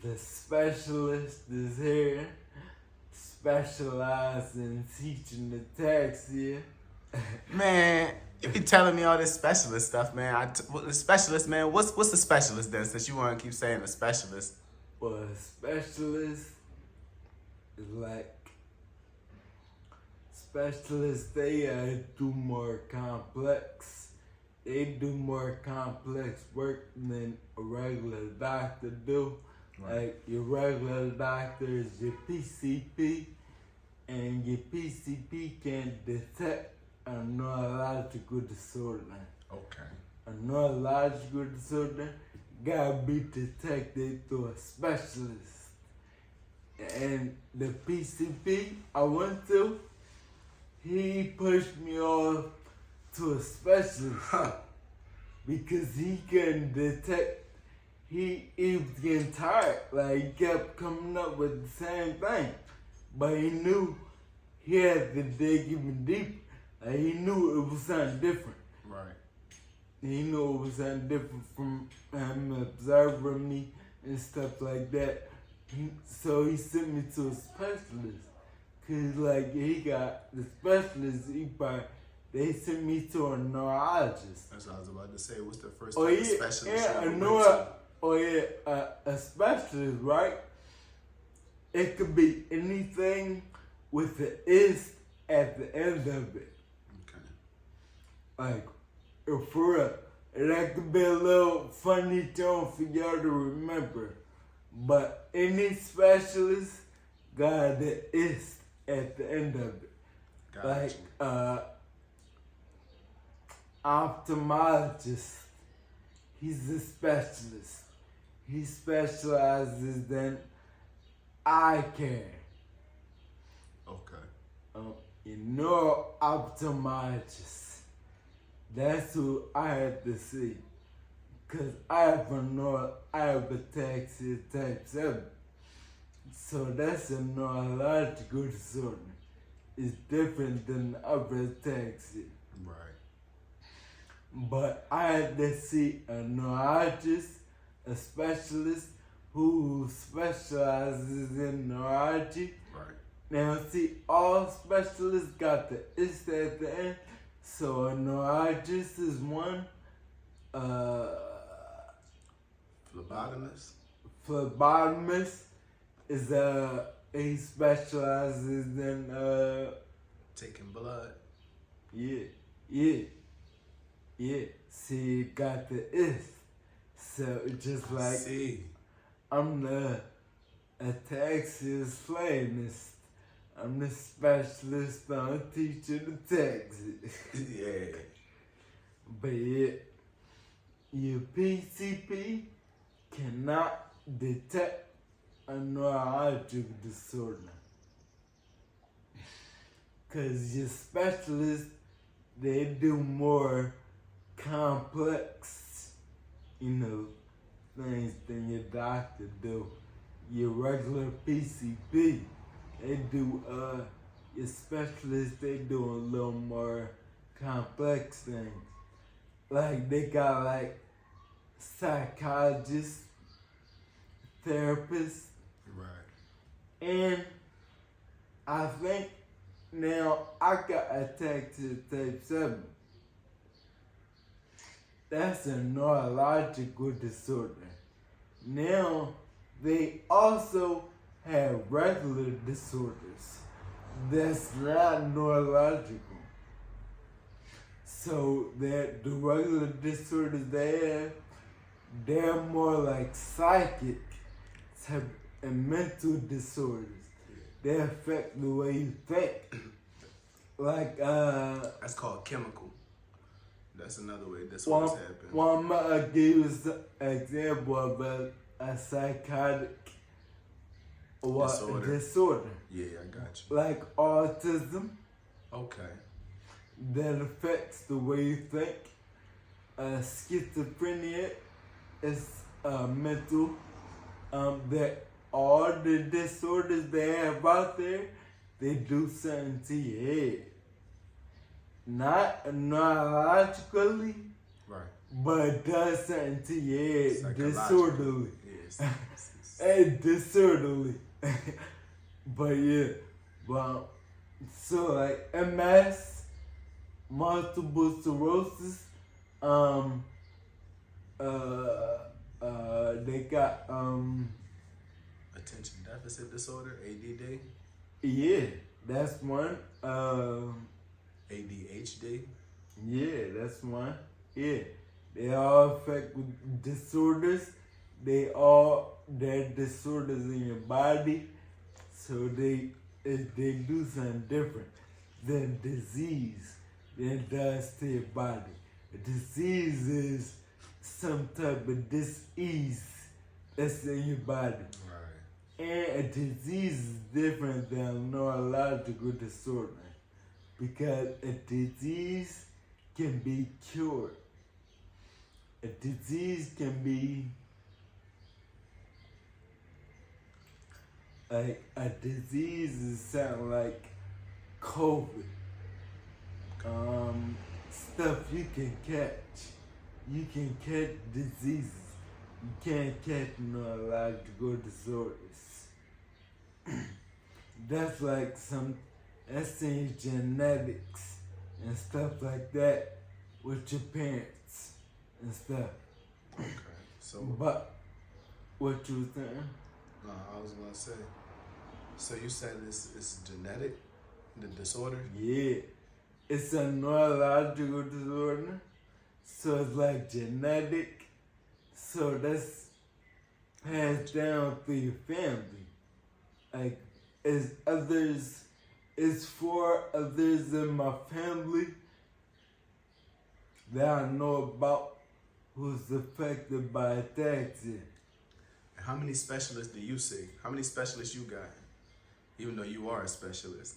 The specialist is here, specialized in teaching ataxia. Man, you be telling me all this specialist stuff, man. The specialist, man. What's the specialist then? Since you want to keep saying the specialist. Well, a specialist is like specialists. They do more complex. They do more complex work than a regular doctor do. Right. Like your regular doctor is your PCP, and your PCP can detect a neurological disorder. Okay. A neurological disorder gotta be detected through a specialist. And the PCP I went to, he pushed me off to a specialist because he couldn't detect. He was getting tired. Like, he kept coming up with the same thing, but he knew he had to dig even deeper. Like, he knew it was something different. Right. He knew it was something different from him observing me and stuff like that. So he sent me to a specialist. Cause like he got the specialist, they sent me to a neurologist. That's what I was about to say. What's the first type of specialist? A specialist, right? It could be anything with the is at the end of it. Okay. Like, for real, that could be a little funny tone for y'all to remember. But any specialist got the is at the end of it. Got like, ophthalmologist, he's a specialist. He specializes in eye care. Okay. Ophthalmologist. That's who I had to see. Cause I have ataxia type 7. So that's a neurological disorder. It's different than the other ataxia. Right. But I had to see a neurologist, a specialist who specializes in neurology. Right. Now, see, all specialists got the is at the end. So a neurologist is one. Phlebotomist is he specializes in taking blood. Yeah. See, it got the is. So it's just like I'm the ataxia slayinist. I'm the specialist on teaching ataxia. Yeah. But yeah, your PCP cannot detect a neurological disorder. Cause your specialists, they do more complex, things than your doctor do. Your regular PCP, they do, your specialists, they do a little more complex things. Like, they got like psychologists, therapists. Right. And I think now I got ataxia type 7. That's a neurological disorder. Now, they also have regular disorders that's not neurological. So that the regular disorders they have, they're more like psychic type and mental disorders. They affect the way you think. Like that's called chemical. That's another way disorders happen. Well, I'm gonna give you an example of a psychotic disorder. Yeah, I got you. Like autism. Okay. That affects the way you think. Schizophrenia is mental. That all the disorders they have out there, they do something to your head. Not neurologically, right? But it does something to your head disorderly. Yes. and disorderly. But yeah, but so like MS, multiple sclerosis, um, they got Attention deficit disorder, ADD, yeah, that's one. ADHD. Yeah, that's one. Yeah, they all affect with disorders. They're disorders in your body, so they do something different than disease than it does to your body. A disease is some type of disease that's in your body. Right. And a disease is different than a neurological disorder because a disease can be cured. A disease can be like a disease is something like COVID. Stuff you can catch. You can catch diseases. You can't catch neurological disorders. That's like that's in genetics and stuff like that with your parents and stuff. Okay. So, But what you saying? no, I was gonna say. So you said it's genetic, the disorder. Yeah, it's a neurological disorder, so it's like genetic. So that's passed down through your family. Like it's for others in my family that I know about who's affected by ataxia. How many specialists do you see? How many specialists you got? Even though you are a specialist.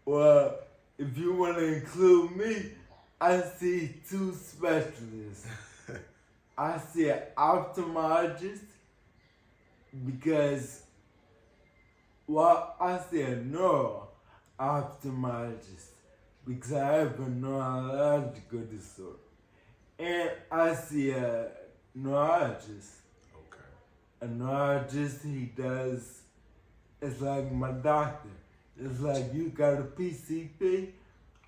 Well, if you want to include me, I see 2 specialists. I see an ophthalmologist because, well, I see a neuro ophthalmologist because I have a neurological disorder. And I see a neurologist. Okay. A neurologist, he does, it's like my doctor. It's like you got a PCP,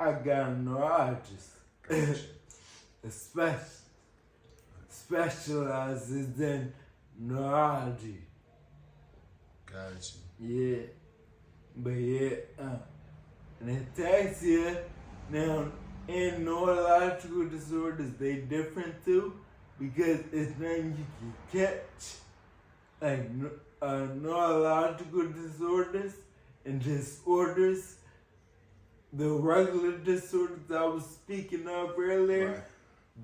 I got a neurologist. Gotcha. Specializes in neurology. Gotcha. Yeah. But yeah, and ataxia, now, and neurological disorders, they different too, because it's nothing you can catch. Like neurological disorders and disorders, the regular disorders I was speaking of earlier, Right.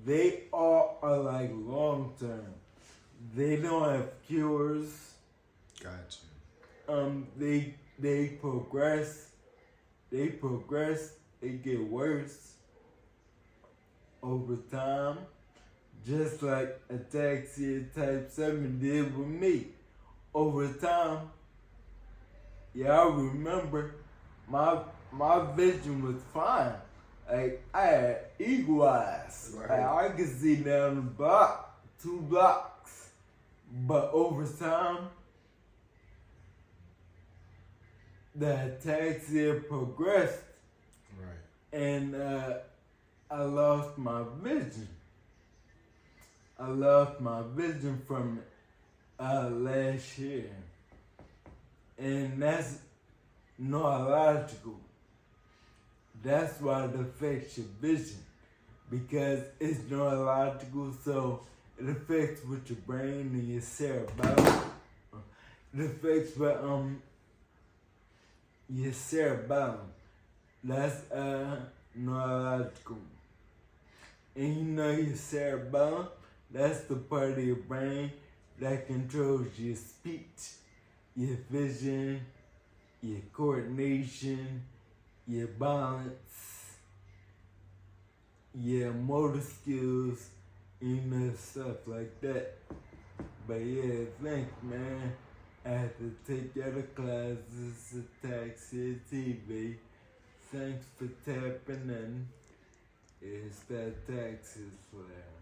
they all are like long term. They don't have cures. Gotcha. They progress. They get worse over time, just like ataxia type 7 did with me. Over time, yeah, I remember my vision was fine. Like I had eagle eyes. Right. Like, I could see down the block, 2 blocks. But over time, the ataxia progressed, Right. and I lost my vision. I lost my vision from last year, and that's neurological. That's why it affects your vision, because it's neurological, so it affects with your brain and your cerebellum. It affects with your cerebellum. That's neurological. And you know your cerebellum, that's the part of your brain that controls your speech, your vision, your coordination, your balance, your motor skills, you know, stuff like that. But yeah, thanks, man. I had to take other classes, Ataxia TV. Thanks for tapping in. It's that Ataxia flare.